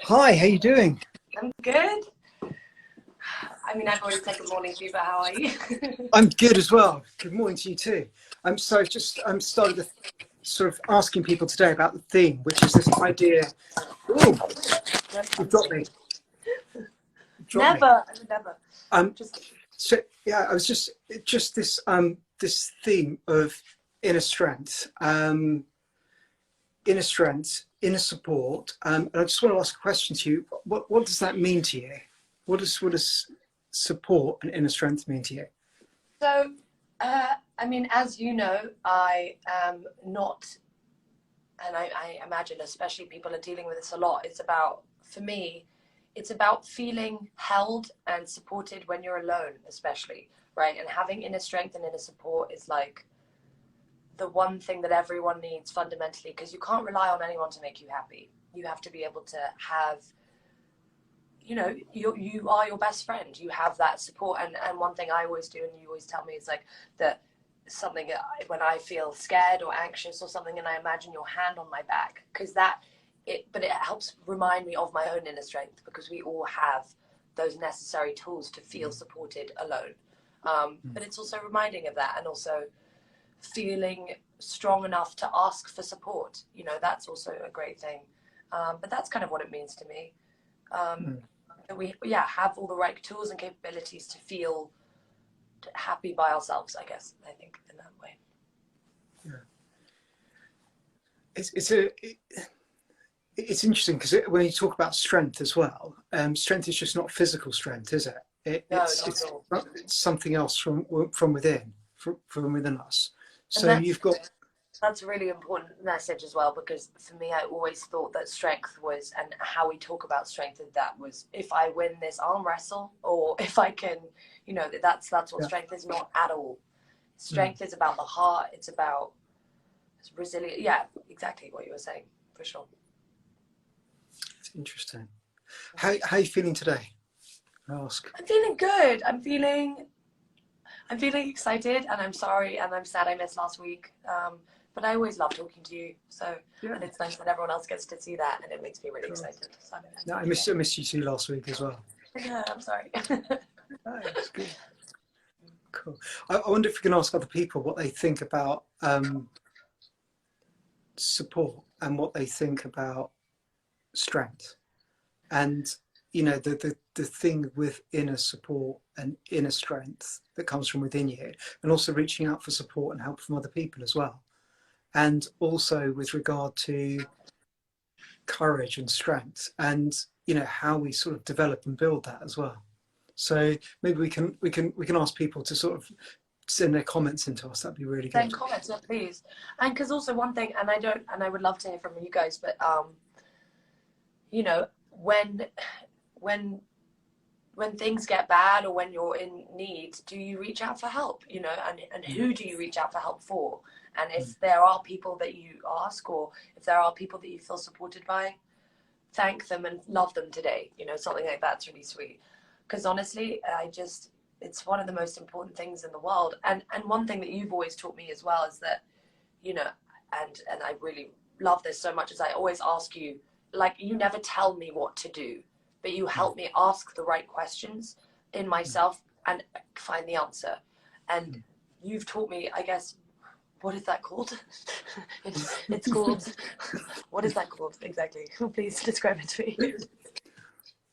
Hi, how you doing? I'm good. I mean, I've already said good morning to you, but how are you? I'm good as well. Good morning to you too. I'm started to sort of asking people today about the theme, which is this idea. Oh, you've got me. You've dropped me. Never, never. Um, Just so yeah, I was just this theme of inner strength, inner support, and I just want to ask a question to you. What does that mean to you? What does support and inner strength mean to you? so. I mean, as you know, I am not, and I imagine, especially people are dealing with this a lot. It's about, for me, it's about feeling held and supported when you're alone, especially, right? And having inner strength and inner support is like the one thing that everyone needs fundamentally, because you can't rely on anyone to make you happy. You have to be able to have, you are your best friend. You have that support. And one thing I always do, and you always tell me, is like that something when I feel scared or anxious or something, and I imagine your hand on my back, because but it helps remind me of my own inner strength, because we all have those necessary tools to feel supported alone. But it's also reminding of that, and also feeling strong enough to ask for support. That's also a great thing. But that's kind of what it means to me. That we have all the right tools and capabilities to feel happy by ourselves, I guess. I think in that way. Yeah. It's interesting because when you talk about strength as well, strength is just not physical strength, is it? No, not at all. It's something else from within, from within us. And So you've got that's a really important message as well, because for me, I always thought that strength was, and how we talk about strength, that was if I win this arm wrestle, or if I can, that's what strength is. Not at all. Strength is about the heart. It's about resilience. Yeah, exactly what you were saying, for sure. It's interesting. How are you feeling today? I ask. I'm feeling good. I'm feeling excited, and I'm sorry, and I'm sad I missed last week. But I always love talking to you. So, and it's nice that everyone else gets to see that, and it makes me really excited. So no, I missed you too last week as well. Yeah, I'm sorry. That's good. Cool. I wonder if we can ask other people what they think about support and what they think about strength, and the thing with inner support and inner strength that comes from within you, and also reaching out for support and help from other people as well, and also with regard to courage and strength, and how we sort of develop and build that as well. So maybe we can ask people to sort of send their comments into us. That'd be really good. Send comments, yeah, please. And because also one thing, and I would love to hear from you guys, but when things get bad, or when you're in need, do you reach out for help? And who do you reach out for help for? And if there are people that you ask, or if there are people that you feel supported by, thank them and love them today. Something like that's really sweet. Because honestly, it's one of the most important things in the world. And one thing that you've always taught me as well is that, and I really love this so much, is I always ask you, like, you never tell me what to do, but you help me ask the right questions in myself and find the answer. And you've taught me, I guess, what is that called? It's called, what is that called exactly? Please describe it to me.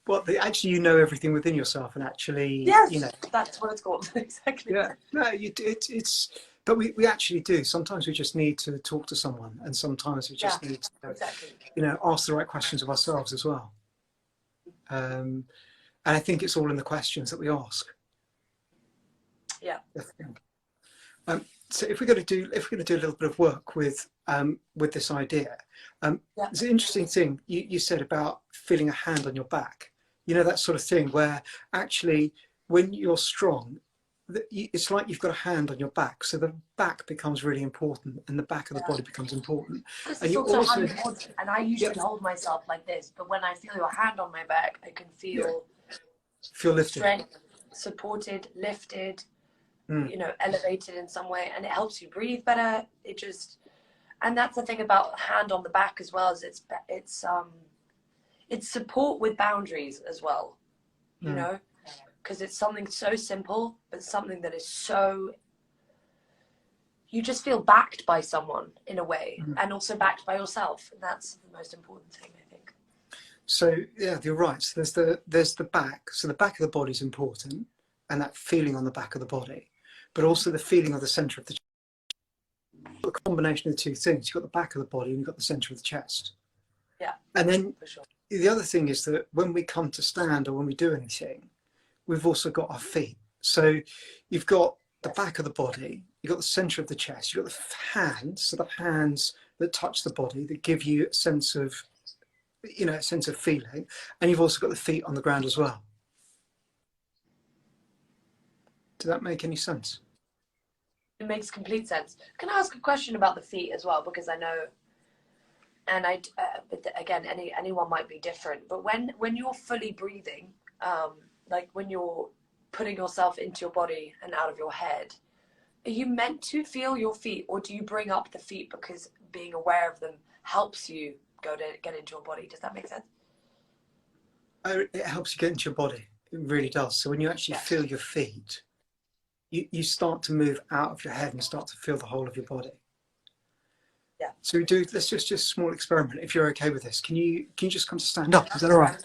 Well, actually, everything within yourself, and actually, yes, that's what it's called. Exactly. Yeah, no, but we actually do. Sometimes we just need to talk to someone, and sometimes we just need to, exactly. ask the right questions of ourselves as well. And I think it's all in the questions that we ask. Yeah. So if we're going to do a little bit of work with this idea, it's an interesting thing you said about feeling a hand on your back. That sort of thing where actually when you're strong, it's like you've got a hand on your back, so the back becomes really important, and the back of the body becomes important. And you also and I usually hold myself like this, but when I feel your hand on my back, I can feel lifted, strength, supported, lifted, elevated in some way, and it helps you breathe better. And that's the thing about hand on the back as well, is it's support with boundaries as well, you Mm. know, because it's something so simple, but something that is so, you just feel backed by someone in a way, and also backed by yourself. And that's the most important thing, I think. So yeah, you're right. So there's the back. So the back of the body is important, and that feeling on the back of the body, but also the feeling of the center of the chest. A combination of the two things. You've got the back of the body and you've got the center of the chest. Yeah, And then for sure. the other thing is that when we come to stand or when we do anything, we've also got our feet. So you've got the back of the body, you've got the center of the chest, you've got the hands, so the hands that touch the body that give you a sense of, you know, a sense of feeling, and you've also got the feet on the ground as well. Does that make any sense? It makes complete sense. Can I ask a question about the feet as well? Because I know, and but again, anyone might be different. But when you're fully breathing, like when you're putting yourself into your body and out of your head, are you meant to feel your feet, or do you bring up the feet because being aware of them helps you get into your body? Does that make sense? Oh, it helps you get into your body. It really does. So when you actually feel your feet, you start to move out of your head and start to feel the whole of your body. Yeah. So let's just a small experiment. If you're okay with this, can you just come to stand up? Is that all right?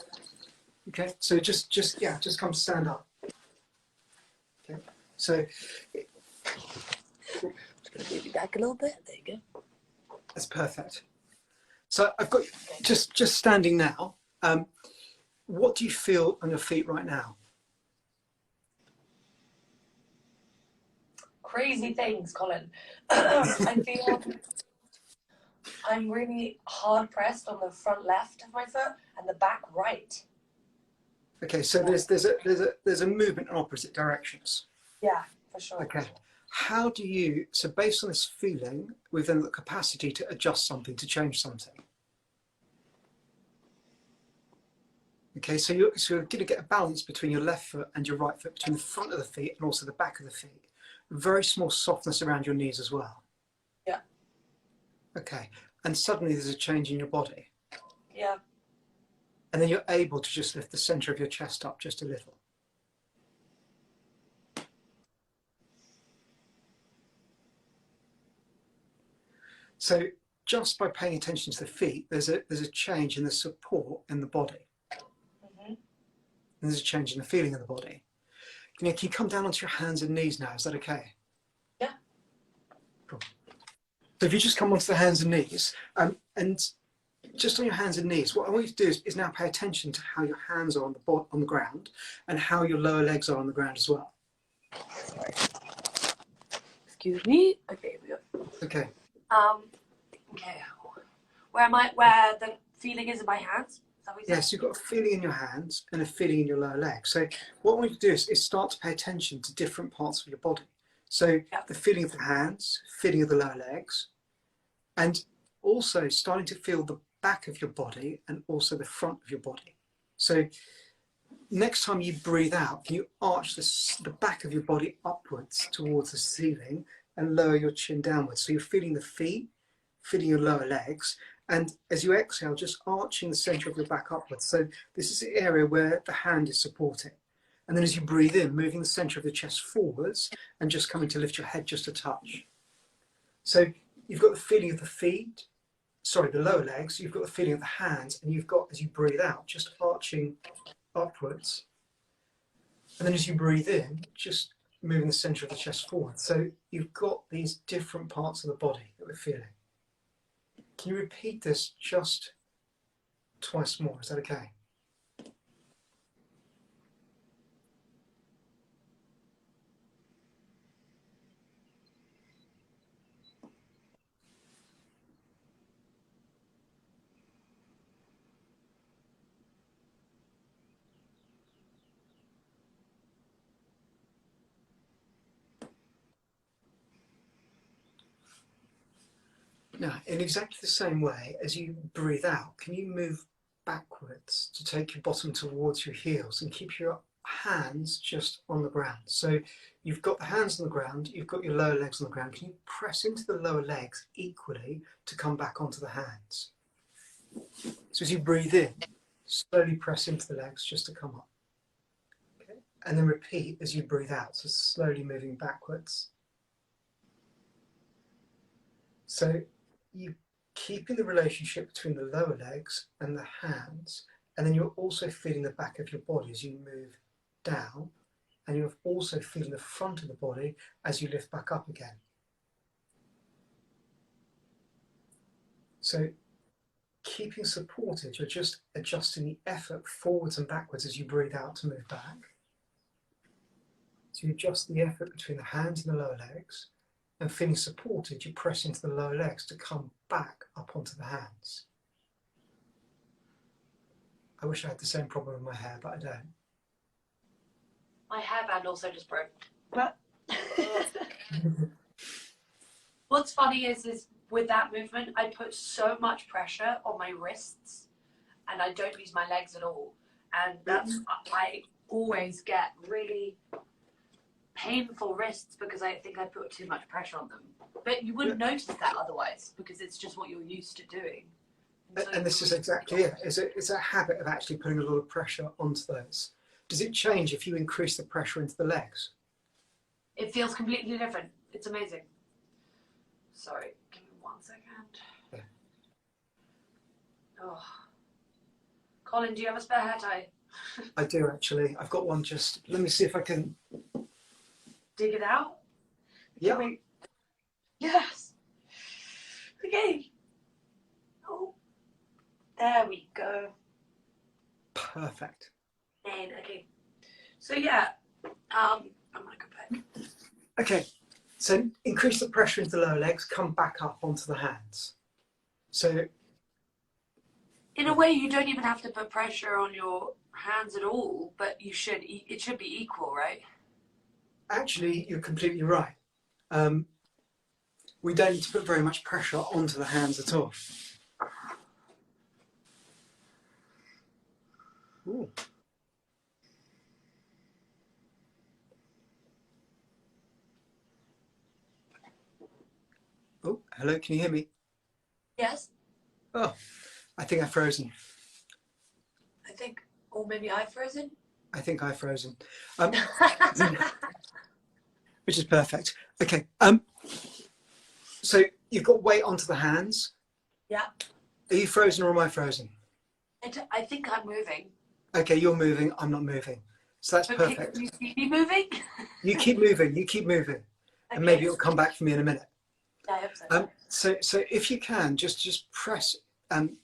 Okay. So just come to stand up. Okay. So Just gonna move you back a little bit. There you go. that's perfect. So I've got just standing now. What do you feel on your feet right now? Crazy things, Colin. I feel I'm really hard pressed on the front left of my foot and the back right. Okay, so there's a movement in opposite directions. Yeah, for sure. Okay. How do you, so based on this feeling, we've then the capacity to adjust something, to change something. Okay, so you're going to get a balance between your left foot and your right foot, between the front of the feet and also the back of the feet. Very small softness around your knees as well. Yeah. Okay, and suddenly there's a change in your body. Yeah. And then you're able to just lift the center of your chest up just a little. So just by paying attention to the feet, there's a change in the support in the body. Mm-hmm. And there's a change in the feeling of the body. Can you come down onto your hands and knees now? Is that okay? Yeah. Cool. So if you just come onto the hands and knees, and just on your hands and knees, what I want you to do is now pay attention to how your hands are on the ground and how your lower legs are on the ground as well. Sorry. Excuse me. Okay, here we go. Okay. Okay. Where am I? Where the feeling is in my hands? Is that what you said? Yes, you've got a feeling in your hands and a feeling in your lower leg. So what I want you to do is start to pay attention to different parts of your body. So the feeling of the hands, feeling of the lower legs, and also starting to feel the back of your body and also the front of your body. So next time you breathe out, can you arch the back of your body upwards towards the ceiling and lower your chin downwards? So you're feeling the feet, feeling your lower legs, and as you exhale, just arching the center of your back upwards. So this is the area where the hand is supporting. And then as you breathe in, moving the center of the chest forwards and just coming to lift your head just a touch. So you've got the feeling of the feet, sorry, the lower legs, you've got the feeling of the hands, and you've got, as you breathe out, just arching upwards. And then as you breathe in, just moving the center of the chest forward. So you've got these different parts of the body that we're feeling. Can you repeat this just twice more? Is that okay? Now, in exactly the same way, as you breathe out, can you move backwards to take your bottom towards your heels and keep your hands just on the ground? So you've got the hands on the ground, you've got your lower legs on the ground. Can you press into the lower legs equally to come back onto the hands? So as you breathe in, Slowly press into the legs just to come up. Okay? And then repeat as you breathe out, so slowly moving backwards. So you keeping the relationship between the lower legs and the hands, and then you're also feeling the back of your body as you move down, and you're also feeling the front of the body as you lift back up again. So keeping supported, you're just adjusting the effort forwards and backwards as you breathe out to move back. So you adjust the effort between the hands and the lower legs, and feeling supported, you press into the lower legs to come back up onto the hands. I wish I had the same problem with my hair, but I don't. My hairband also just broke. But what's funny is with that movement, I put so much pressure on my wrists, and I don't use my legs at all. And that's, I always get really painful wrists because I think I put too much pressure on them. But you wouldn't notice that otherwise, because it's just what you're used to doing. And this is exactly it. It's a habit of actually putting a lot of pressure onto those. Does it change if you increase the pressure into the legs? It feels completely different. It's amazing. Sorry, give me 1 second. Yeah. Oh. Colin, do you have a spare hair tie? I do actually. I've got one just, let me see if I can. Dig it out? Yeah. Yes. Okay. Oh. There we go. Perfect. And okay. So yeah, I'm gonna go back. Okay, so increase the pressure into the lower legs, come back up onto the hands. So in a way, you don't even have to put pressure on your hands at all, but you should. It should be equal, right? actually, you're completely right. We don't need to put very much pressure onto the hands at all. Ooh. Oh, hello, can you hear me? Yes. Oh, I think I've frozen. I think, or maybe I've frozen. I think I've frozen. Which is perfect. Okay. So you've got weight onto the hands. Yeah. Are you frozen or am I frozen? I think I'm moving. Okay, you're moving, I'm not moving. So that's Okay, perfect. can you see me moving? You keep moving, you keep moving. Okay. And maybe it'll come back for me in a minute. Yeah, I hope so. So if you can, just press, can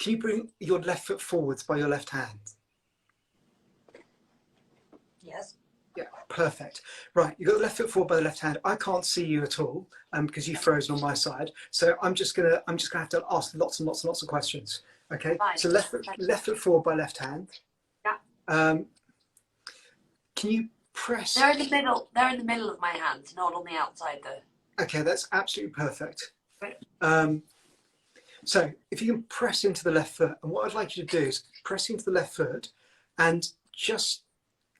you bring your left foot forwards by your left hand? Yes. Yeah, perfect. Right, you've got the left foot forward by the left hand. I can't see you at all because you've frozen on my side. So I'm just gonna have to ask lots and lots of questions. Okay. Fine. So left foot forward by left hand. Yeah. Can you press? They're in the middle. They're in the middle of my hands, not on the outside though. Okay, that's absolutely perfect. Right. So if you can press into the left foot, and what I'd like you to do is press into the left foot and just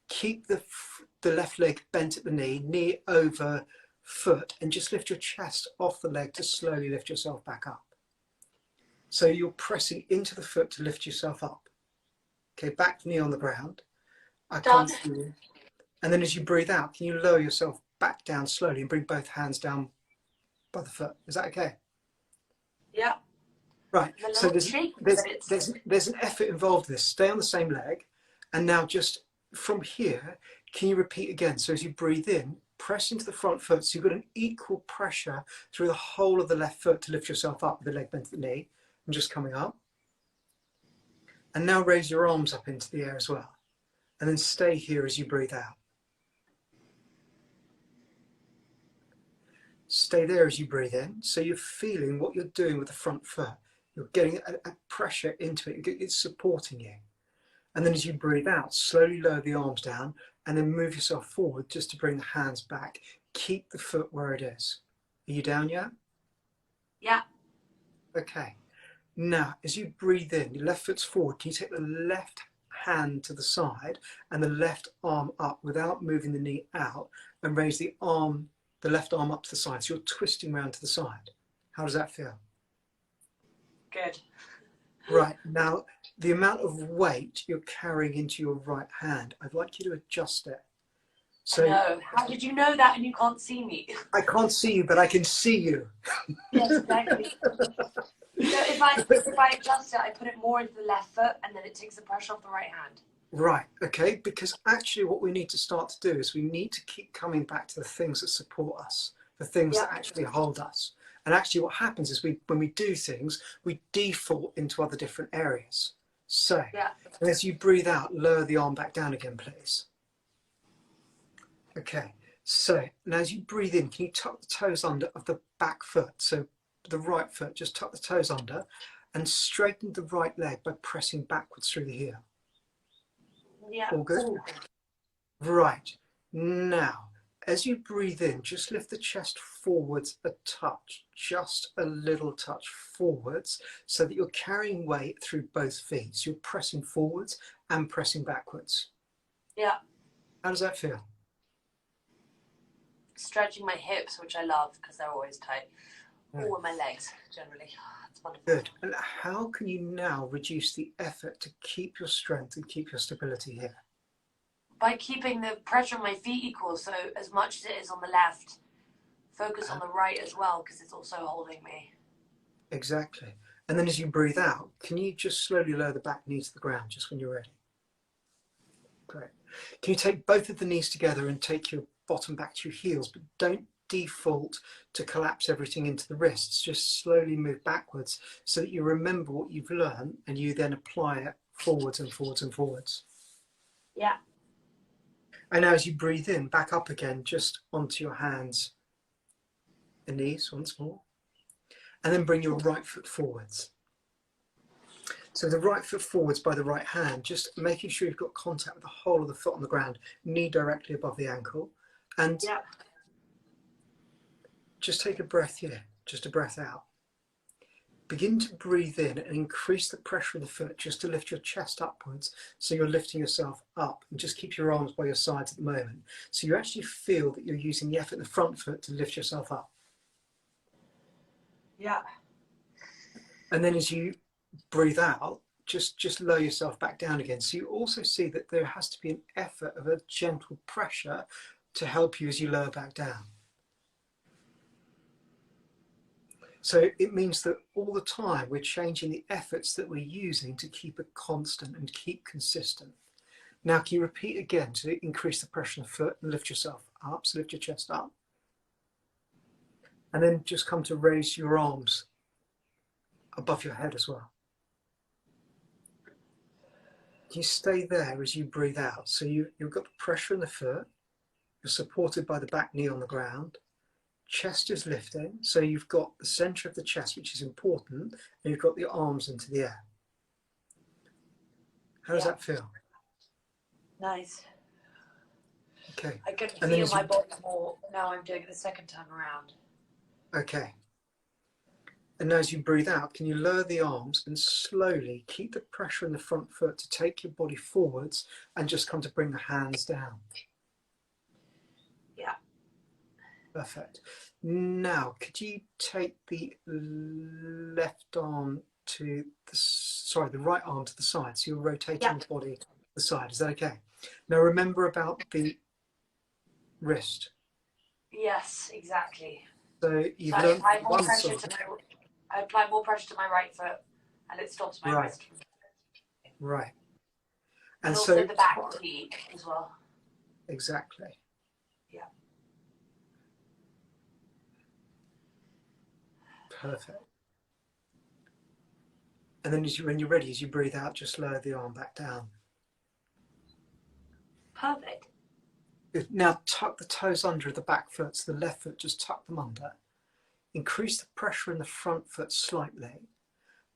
keep the left leg bent at the knee over foot, and just lift your chest off the leg to slowly lift yourself back up. So you're pressing into the foot to lift yourself up. Okay, back knee on the ground. I can't see you. And then as you breathe out, can you lower yourself back down slowly and bring both hands down by the foot? Is that okay? Yeah. Right. So there's an effort involved in this. Stay on the same leg. And now just from here, can you repeat again? So as you breathe in, press into the front foot. So you've got an equal pressure through the whole of the left foot to lift yourself up with the leg bent at the knee and just coming up. And now raise your arms up into the air as well. And then stay here as you breathe out. Stay there as you breathe in. So you're feeling what you're doing with the front foot. You're getting a pressure into it. It's supporting you. And then as you breathe out, slowly lower the arms down and then move yourself forward just to bring the hands back. Keep the foot where it is. Are you down yet? Yeah. Okay. Now, as you breathe in, your left foot's forward. Can you take the left hand to the side and the left arm up without moving the knee out, and raise the left arm up to the side? So you're twisting around to the side. How does that feel? Good. Right. Now, the amount of weight you're carrying into your right hand, I'd like you to adjust it. So No, how did you know that and you can't see me? I can't see you, but I can see you. Yes, exactly. So if I adjust it, I put it more into the left foot, and then it takes the pressure off the right hand. Right, okay, because actually what we need to start to do is we need to keep coming back to the things that support us, the things that actually hold us. And actually what happens is when we do things, we default into other different areas. So as you breathe out, lower the arm back down again, please. Okay, so now as you breathe in, can you tuck the toes under of the back foot? So the right foot, just tuck the toes under and straighten the right leg by pressing backwards through the heel. Yeah. All good? Ooh. Right. Now, as you breathe in, just lift the chest forwards a touch, just a little touch forwards, so that you're carrying weight through both feet. So you're pressing forwards and pressing backwards. Yeah. How does that feel? Stretching my hips, which I love because they're always tight. Or my legs, generally. It's wonderful. Good. And how can you now reduce the effort to keep your strength and keep your stability here? By keeping the pressure on my feet equal, so as much as it is on the left, focus on the right as well, because it's also holding me. Exactly. And then as you breathe out, can you just slowly lower the back knee to the ground just when you're ready? Great. Can you take both of the knees together and take your bottom back to your heels, but don't default to collapse everything into the wrists. Just slowly move backwards so that you remember what you've learned and you then apply it forwards and forwards and forwards. Yeah. And now as you breathe in, back up again, just onto your hands and knees once more. And then bring your right foot forwards. So the right foot forwards by the right hand, just making sure you've got contact with the whole of the foot on the ground, knee directly above the ankle. And just take a breath here, just a breath out. Begin to breathe in and increase the pressure of the foot just to lift your chest upwards, so you're lifting yourself up, and just keep your arms by your sides at the moment. So you actually feel that you're using the effort in the front foot to lift yourself up. Yeah. And then as you breathe out, just lower yourself back down again. So you also see that there has to be an effort of a gentle pressure to help you as you lower back down. So it means that all the time we're changing the efforts that we're using to keep it constant and keep consistent. Now can you repeat again to increase the pressure on the foot and lift yourself up, so lift your chest up. And then just come to raise your arms above your head as well. You stay there as you breathe out. So you've got the pressure in the foot, you're supported by the back knee on the ground, chest is lifting, so you've got the center of the chest, which is important, and you've got the arms into the air. How does that feel? Nice. Okay. I can feel my body more now I'm doing it the second time around. Okay. And as you breathe out, can you lower the arms and slowly keep the pressure in the front foot to take your body forwards and just come to bring the hands down? Yeah. Perfect. Now, could you take the left arm to the right arm to the side? So you're rotating the body to the side. Is that okay? Now remember about the wrist. Yes, exactly. So you've learned one side. I apply more pressure to my right foot, and it stops my wrist. Right. And also the back knee as well. Exactly. Yeah. Perfect. And then when you're ready, as you breathe out, just lower the arm back down. Perfect. Good. Now tuck the toes under the back foot, so the left foot, just tuck them under. Increase the pressure in the front foot slightly.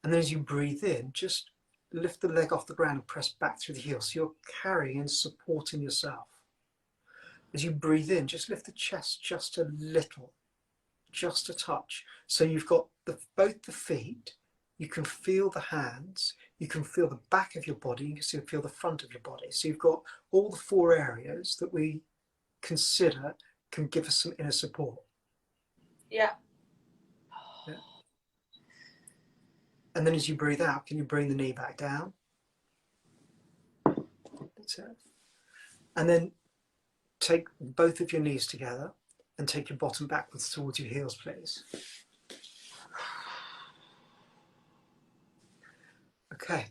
And then as you breathe in, just lift the leg off the ground and press back through the heel. So you're carrying and supporting yourself. As you breathe in, just lift the chest just a little, just a touch. So you've got both the feet, you can feel the hands, you can feel the back of your body, you can feel the front of your body. So you've got all the four areas that we consider can give us some inner support. Yeah. Yeah. And then as you breathe out, can you bring the knee back down? That's it. And then take both of your knees together and take your bottom backwards towards your heels, please. Okay.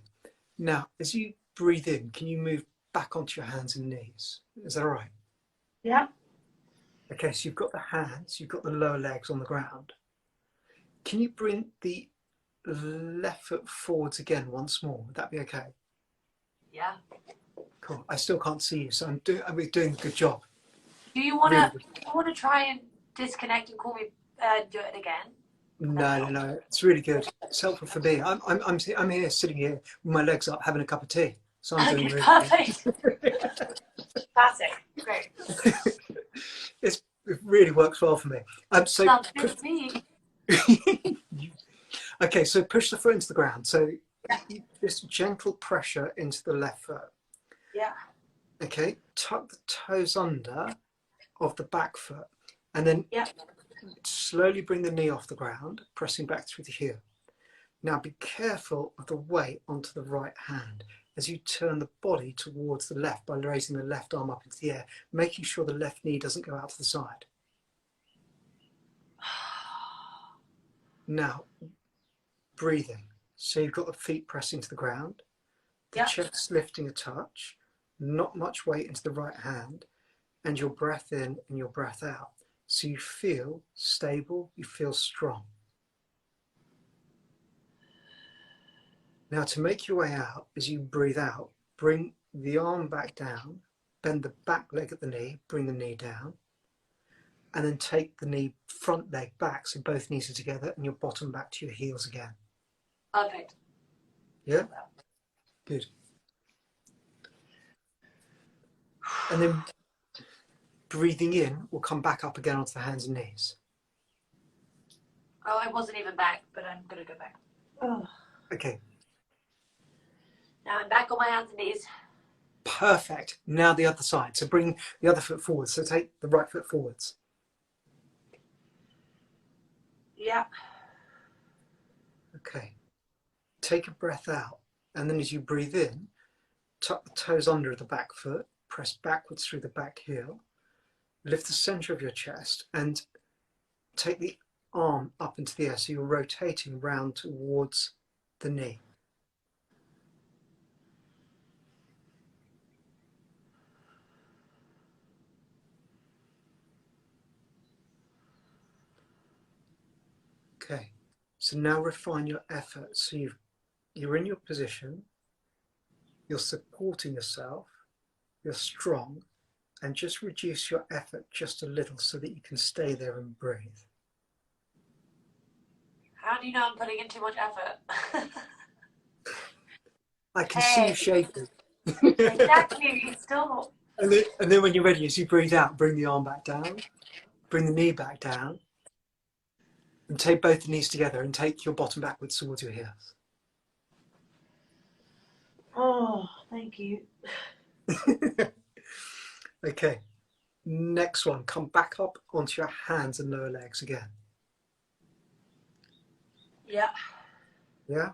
Now, as you breathe in, can you move back onto your hands and knees? Is that all right? Yeah. Okay, so you've got the hands, you've got the lower legs on the ground. Can you bring the left foot forwards again once more? Would that be okay? Yeah. Cool. I still can't see you, so I'm doing a good job. Do you want Really. to try and disconnect and call me, do it again? No. It's really good. It's helpful for me. I'm here, sitting here with my legs up, having a cup of tea. So I'm doing really perfect. good. Classic. Great. It really works well for me. So Sounds good to me. Okay, so push the foot into the ground. So just gentle pressure into the left foot. Yeah. Okay, tuck the toes under of the back foot, and then slowly bring the knee off the ground, pressing back through the heel. Now be careful of the weight onto the right hand as you turn the body towards the left by raising the left arm up into the air, making sure the left knee doesn't go out to the side. Now, breathing. So you've got the feet pressing to the ground, the chest lifting a touch, not much weight into the right hand, and your breath in and your breath out. So you feel stable, you feel strong. Now to make your way out, as you breathe out, bring the arm back down, bend the back leg at the knee, bring the knee down, and then take the knee front leg back, so both knees are together and your bottom back to your heels again. Perfect. Yeah? Good. And then breathing in, we'll come back up again onto the hands and knees. Oh, I wasn't even back, but I'm going to go back. Oh. Okay. Now I'm back on my hands and knees. Perfect. Now the other side. So bring the other foot forwards. So take the right foot forwards. Yeah. Okay. Take a breath out. And then as you breathe in, tuck the toes under the back foot, press backwards through the back heel, lift the center of your chest and take the arm up into the air so you're rotating round towards the knee. Okay, so now refine your effort. So you're in your position, you're supporting yourself, you're strong, and just reduce your effort just a little so that you can stay there and breathe. How do you know I'm putting in too much effort? I can see you shaking. Exactly, it's still... And then when you're ready, as you breathe out, bring the arm back down, bring the knee back down, and take both the knees together and take your bottom backwards towards your heels. Oh, thank you. Okay, next one, come back up onto your hands and lower legs again. Yeah. Yeah?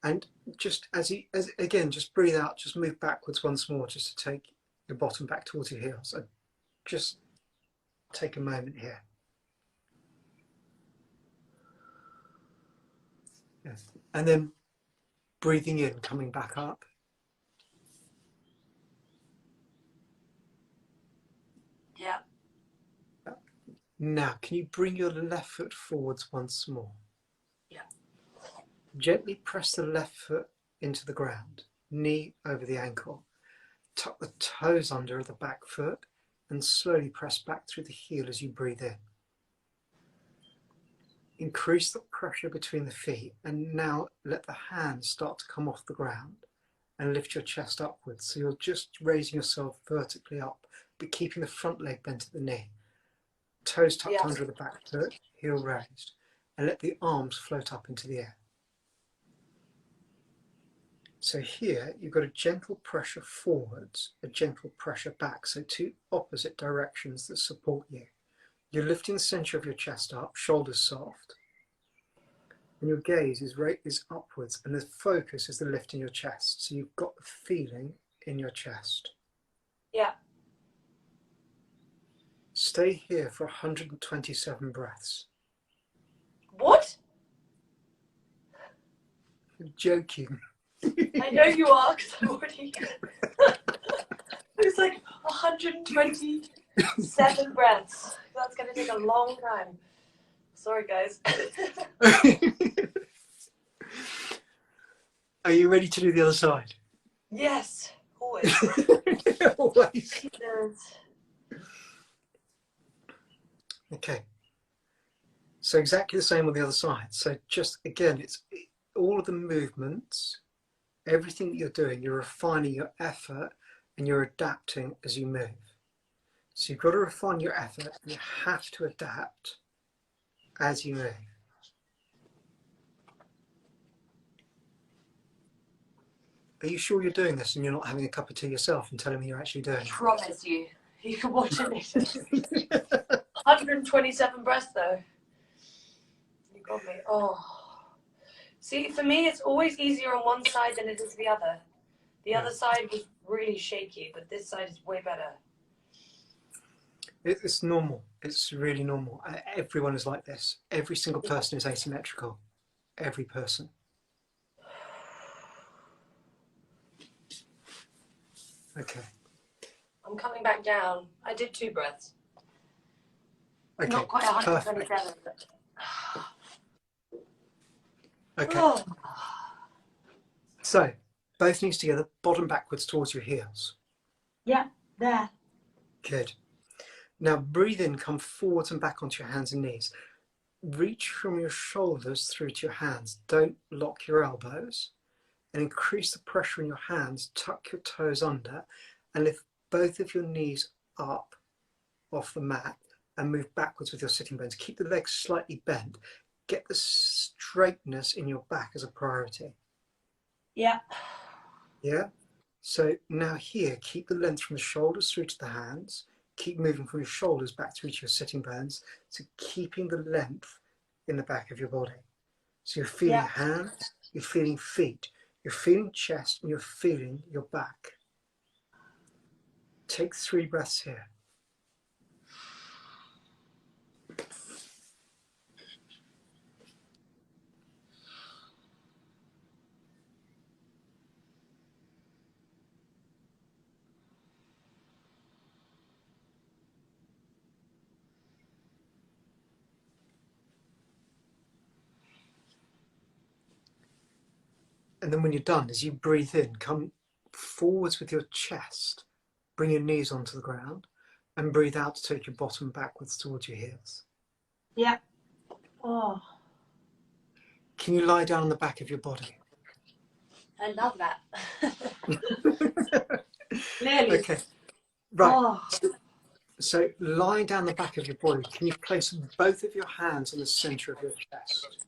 And just again, just breathe out, just move backwards once more, just to take your bottom back towards your heels. So just take a moment here. Yes. And then breathing in, coming back up. Yeah. Now, can you bring your left foot forwards once more? Yeah. Gently press the left foot into the ground, knee over the ankle. Tuck the toes under the back foot and slowly press back through the heel as you breathe in. Increase the pressure between the feet and now let the hands start to come off the ground and lift your chest upwards. So you're just raising yourself vertically up, but keeping the front leg bent at the knee. Toes tucked under the back foot, heel raised, and let the arms float up into the air. So here you've got a gentle pressure forwards, a gentle pressure back, so two opposite directions that support you. You're lifting the center of your chest up, shoulders soft, and your gaze is upwards, and the focus is the lift in your chest. So you've got the feeling in your chest. Yeah. Stay here for 127 breaths. What? I'm joking. I know you are, because I already... It's like 127 breaths. That's going to take a long time. Sorry, guys. Are you ready to do the other side? Yes, always. Always. Yes. Okay. So exactly the same on the other side. So just again, it's all of the movements, everything that you're doing, you're refining your effort and you're adapting as you move. So you've got to refine your effort. You have to adapt as you move. Are you sure you're doing this and you're not having a cup of tea yourself and telling me you're actually doing it? I promise you. You can watch it later. 127 breaths though. You got me. Oh. See, for me, it's always easier on one side than it is the other. The other side was really shaky, but this side is way better. It's normal. It's really normal. Everyone is like this. Every single person is asymmetrical. Every person. Okay. I'm coming back down. I did 2 breaths. Okay. Not quite 127, but... Okay. Oh. So, both knees together, bottom backwards towards your heels. Yeah, there. Good. Now breathe in, come forwards and back onto your hands and knees. Reach from your shoulders through to your hands. Don't lock your elbows. And increase the pressure in your hands. Tuck your toes under and lift both of your knees up off the mat and move backwards with your sitting bones. Keep the legs slightly bent. Get the straightness in your back as a priority. Yeah. Yeah? So now here, keep the length from the shoulders through to the hands. Keep moving from your shoulders back through to your sitting bones. So keeping the length in the back of your body. So you're feeling hands, you're feeling feet, you're feeling chest, and you're feeling your back. Take 3 breaths here. And then when you're done, as you breathe in, come forwards with your chest, bring your knees onto the ground, and breathe out to take your bottom backwards towards your heels. Yeah. Oh. Can you lie down on the back of your body? I love that. Clearly. Okay, right. Oh. So lying down the back of your body, can you place both of your hands on the center of your chest?